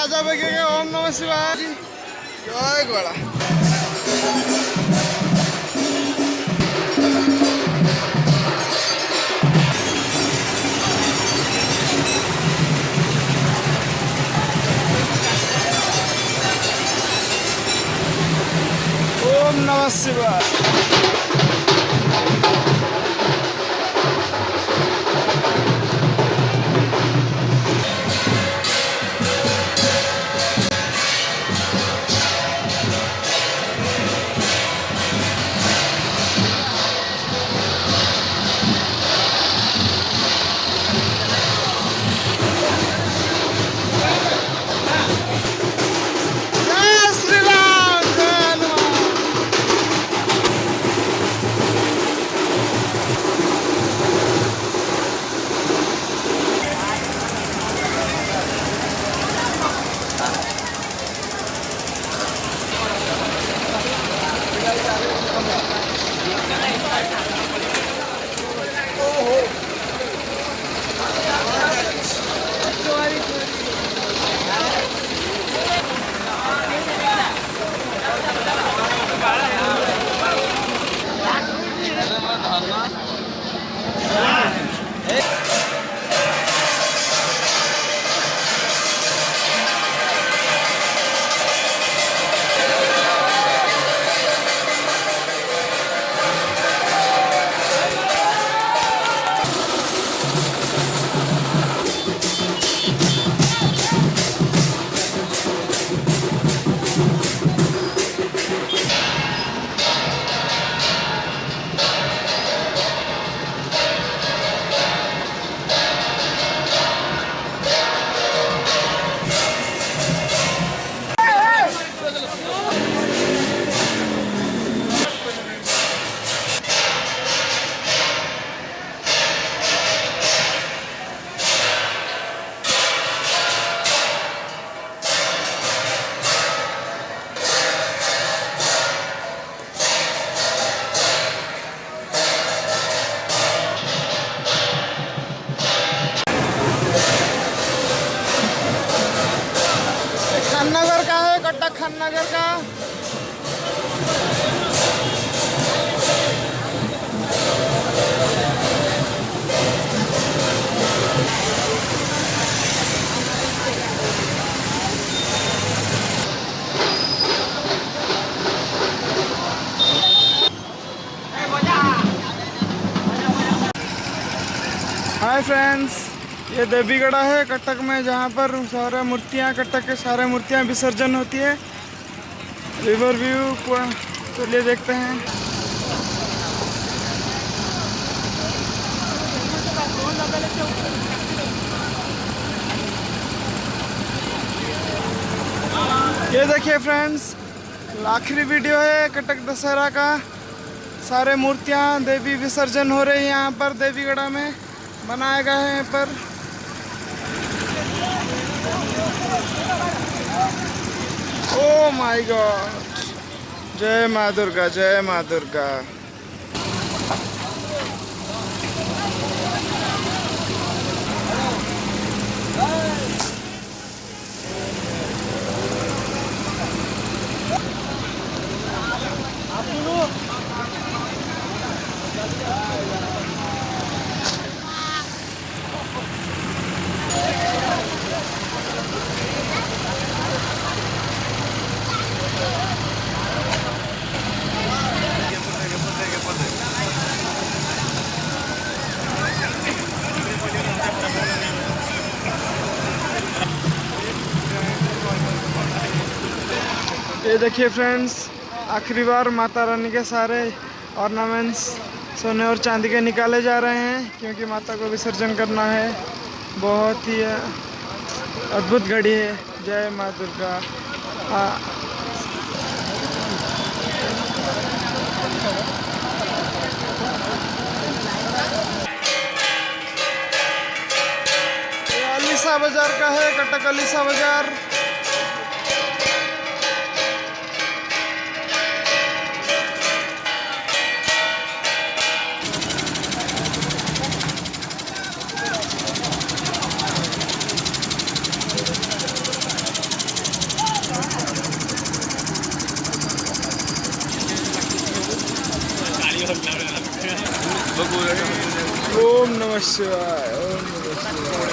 राजा बगेगा। ओम नमः शिवाय। जय गोड़ा। ओम नमः शिवाय। जय श्री राम, जय हनुमान। खाननगर का है, कटक खाननगर का। हाय फ्रेंड्स, ये देवीगढ़ा है कटक में, जहाँ पर सारे मूर्तियाँ, कटक के सारे मूर्तियाँ विसर्जन होती है। रिवर व्यू चलिए देखते हैं। ये देखिए फ्रेंड्स, आखिरी वीडियो है कटक दशहरा का। सारे मूर्तियाँ देवी विसर्जन हो रही है यहाँ पर देवीगढ़ा में, बनाया गया है यहाँ पर। ओ माय गॉड, जय माँ दुर्गा, जय माँ दुर्गा। ये देखिए फ्रेंड्स, आखिरी बार माता रानी के सारे ऑर्नामेंट्स सोने और चांदी के निकाले जा रहे हैं, क्योंकि माता को विसर्जन करना है। बहुत ही अद्भुत घड़ी है। जय माँ दुर्गा। ये अलीसा बाजार का है, कटक अलीसा बाजार। ओम नमः शिवाय, ओम नमः शिवाय।